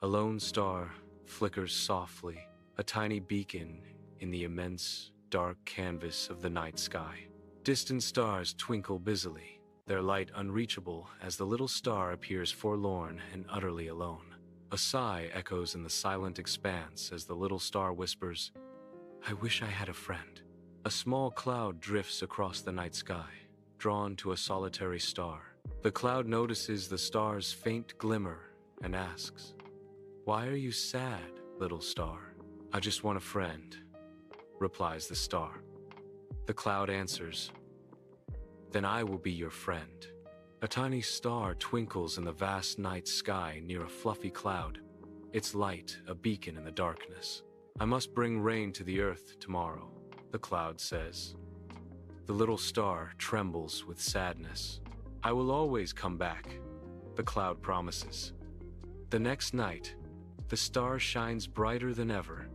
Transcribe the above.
A lone star flickers softly, a tiny beacon in the immense, dark canvas of the night sky. Distant stars twinkle busily, their light unreachable as the little star appears forlorn and utterly alone. A sigh echoes in the silent expanse as the little star whispers, "I wish I had a friend." A small cloud drifts across the night sky, drawn to a solitary star. The cloud notices the star's faint glimmer and asks, "Why are you sad, little star?" "I just want a friend," replies the star. The cloud answers, "Then I will be your friend." A tiny star twinkles in the vast night sky near a fluffy cloud, its light a beacon in the darkness. "I must bring rain to the earth tomorrow," the cloud says. The little star trembles with sadness. "I will always come back," the cloud promises. The next night, the star shines brighter than ever,